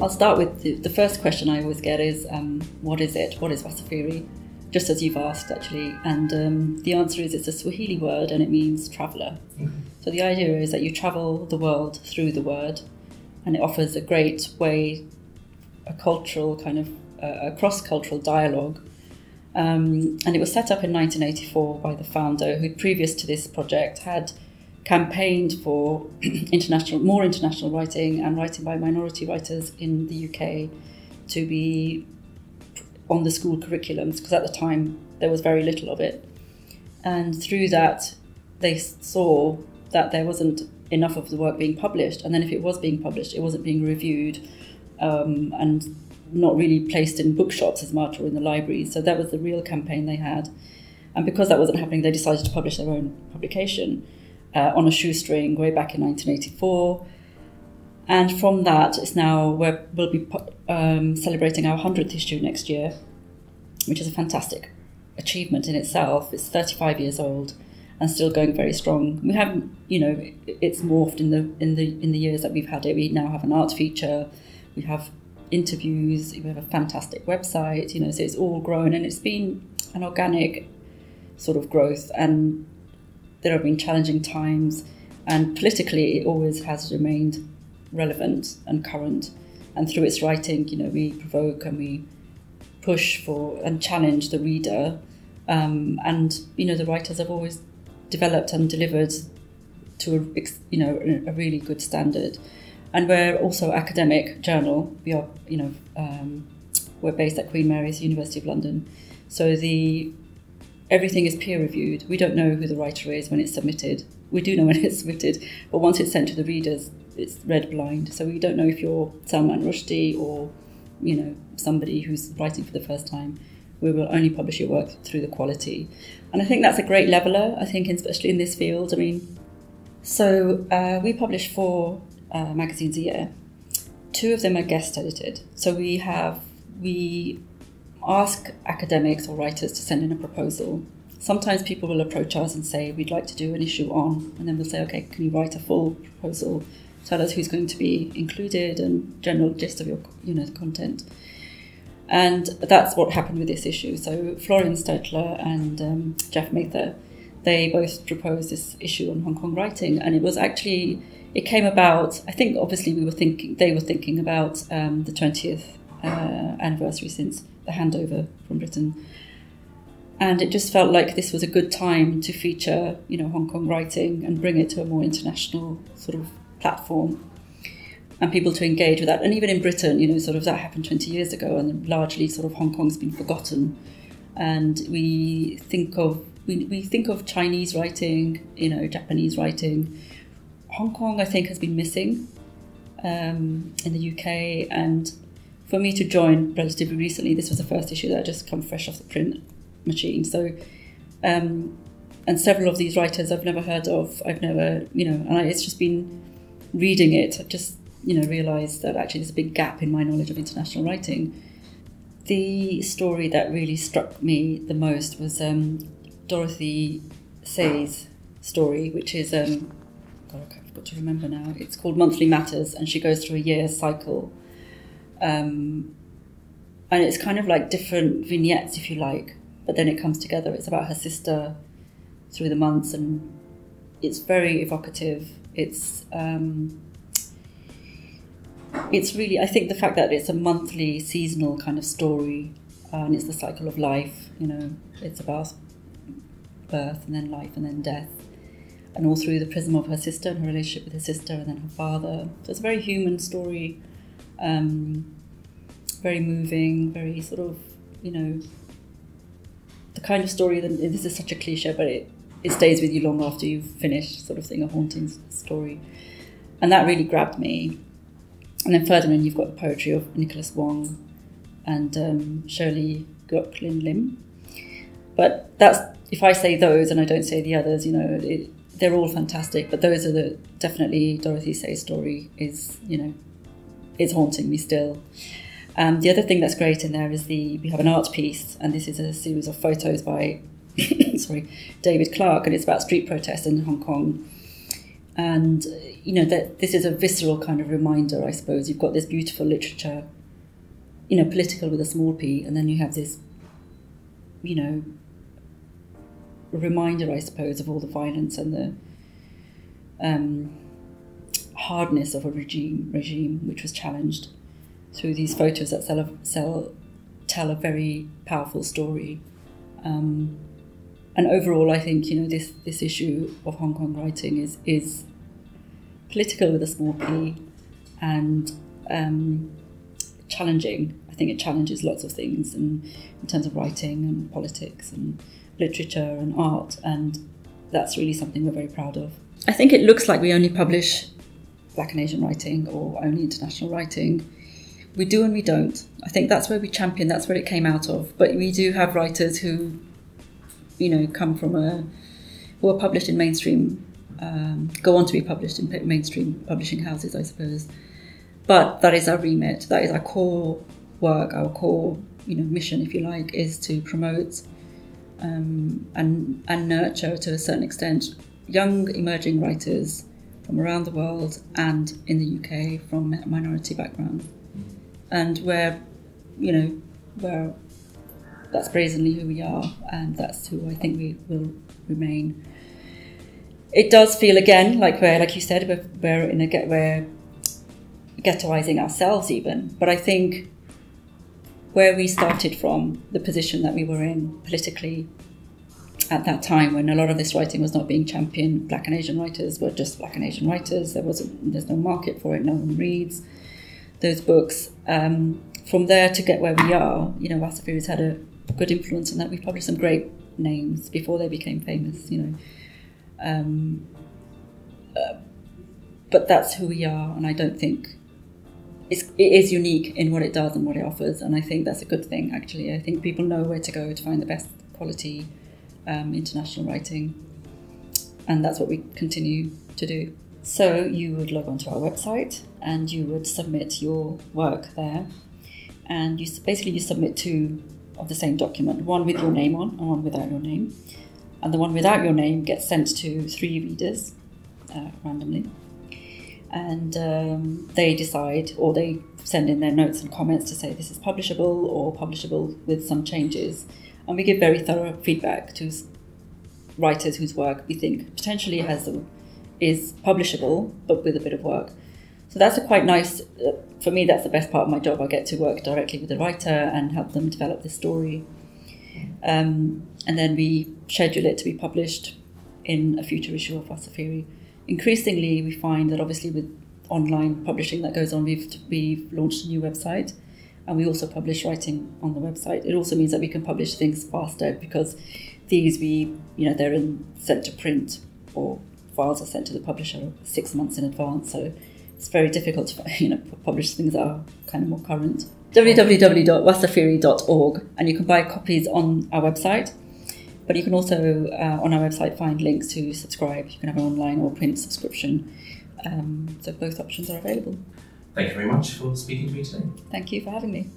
I'll start with the first question I always get is, what is it? What is Wasafiri? Just as you've asked, actually. And the answer is it's a Swahili word and it means traveller. So the idea is that you travel the world through the word, and it offers a great way, a cultural kind of, a cross-cultural dialogue. And it was set up in 1984 by the founder, who previous to this project had campaigned for more international writing and writing by minority writers in the UK to be on the school curriculums, because at the time there was very little of it. And through that, they saw that there wasn't enough of the work being published, and then if it was being published, it wasn't being reviewed and not really placed in bookshops as much or in the libraries. So that was the real campaign they had. And because that wasn't happening, they decided to publish their own publication on a shoestring way back in 1984. And from that, it's now we'll be celebrating our 100th issue next year, which is a fantastic achievement in itself. It's 35 years old and still going very strong. We have, it's morphed in the years that we've had it. We now have an art feature, we have interviews, we have a fantastic website, so it's all grown, and it's been an organic sort of growth, and there have been challenging times, and politically it always has remained relevant and current. And through its writing, we provoke and we push for and challenge the reader, and the writers have always developed and delivered to a really good standard. And we're also an academic journal. We are, we're based at Queen Mary's, University of London. So everything is peer reviewed. We don't know who the writer is when it's submitted. We do know when it's submitted, but once it's sent to the readers, it's read blind. So we don't know if you're Salman Rushdie or, somebody who's writing for the first time. We will only publish your work through the quality. And I think that's a great leveller, especially in this field. We publish 4 magazines a year. 2 of them are guest edited. So we ask academics or writers to send in a proposal. Sometimes people will approach us and say, we'd like to do an issue on, and then we'll say, okay, can you write a full proposal? Tell us who's going to be included and general gist of your, the content. And that's what happened with this issue. So Florian Stotler and Jeff Mather, they both proposed this issue on Hong Kong writing, and it came about, I think obviously they were thinking about the 20th anniversary since the handover from Britain. And it just felt like this was a good time to feature, Hong Kong writing and bring it to a more international sort of platform and people to engage with that. And even in Britain, that happened 20 years ago, and largely sort of Hong Kong's been forgotten. And we think of Chinese writing, Japanese writing. Hong Kong, I think, has been missing in the UK. And for me to join relatively recently, this was the first issue that had just come fresh off the print machine. So, and several of these writers I've never heard of. It's just been reading it. I've just, realised that actually there's a big gap in my knowledge of international writing. The story that really struck me the most was Dorothy Say's story, which is, I've got to remember now, it's called Monthly Matters, and she goes through a year cycle. And it's kind of like different vignettes, if you like, but then it comes together. It's about her sister through the months, and it's very evocative. It's really, I think the fact that it's a monthly, seasonal kind of story, and it's the cycle of life, it's about birth and then life and then death, and all through the prism of her sister and her relationship with her sister and then her father. So it's a very human story, very moving, very sort of, the kind of story that, this is such a cliche, but it stays with you long after you've finished, sort of thing, a haunting story. And that really grabbed me. And then further in, you've got the poetry of Nicholas Wong and Shirley Gok-Lin Lim. But that's, if I say those and I don't say the others, they're all fantastic. But those are definitely Dorothy Say's story is, it's haunting me still. The other thing that's great in there is we have an art piece, and this is a series of photos by David Clark, and it's about street protests in Hong Kong. And, that this is a visceral kind of reminder, I suppose. You've got this beautiful literature, political with a small p, and then you have this, reminder, I suppose, of all the violence and the hardness of a regime which was challenged through these photos that tell a very powerful story. And overall, I think this issue of Hong Kong writing is political with a small p, and challenging. I think it challenges lots of things in terms of writing and politics and literature and art, and that's really something we're very proud of. I think it looks like we only publish Black and Asian writing or only international writing. We do and we don't. I think that's where we champion, that's where it came out of. But we do have writers who, come from who are published in mainstream, go on to be published in mainstream publishing houses, I suppose. But that is our remit, that is our core work, our core, mission, if you like, is to promote and nurture, to a certain extent, young emerging writers from around the world and in the UK from minority backgrounds. And that's brazenly who we are, and that's who I think we will remain. It does feel again like you said, we're ghettoizing ourselves even. But I think where we started from, the position that we were in politically at that time, when a lot of this writing was not being championed, Black and Asian writers were just Black and Asian writers. There's no market for it. No one reads those books. From there to get where we are, Wasafiri's had a good influence in that. We've published some great names before they became famous, but that's who we are, and I don't think it is unique in what it does and what it offers, and I think that's a good thing, actually. I think people know where to go to find the best quality international writing, and that's what we continue to do. So you would log onto our website and you would submit your work there, and you submit two of the same document, one with your name on and one without your name, and the one without your name gets sent to 3 readers randomly, and they decide, or they send in their notes and comments to say this is publishable or publishable with some changes, and we give very thorough feedback to writers whose work we think potentially is publishable but with a bit of work. So that's a quite nice, for me that's the best part of my job. I get to work directly with the writer and help them develop the story. And then we schedule it to be published in a future issue of Wasafiri. Increasingly, we find that obviously with online publishing that goes on, we've launched a new website, and we also publish writing on the website. It also means that we can publish things faster, because these they're sent to print, or files are sent to the publisher 6 months in advance. So it's very difficult to publish things that are kind of more current. www.wasafiri.org, and you can buy copies on our website. But you can also, on our website, find links to subscribe. You can have an online or print subscription. So both options are available. Thank you very much for speaking to me today. Thank you for having me.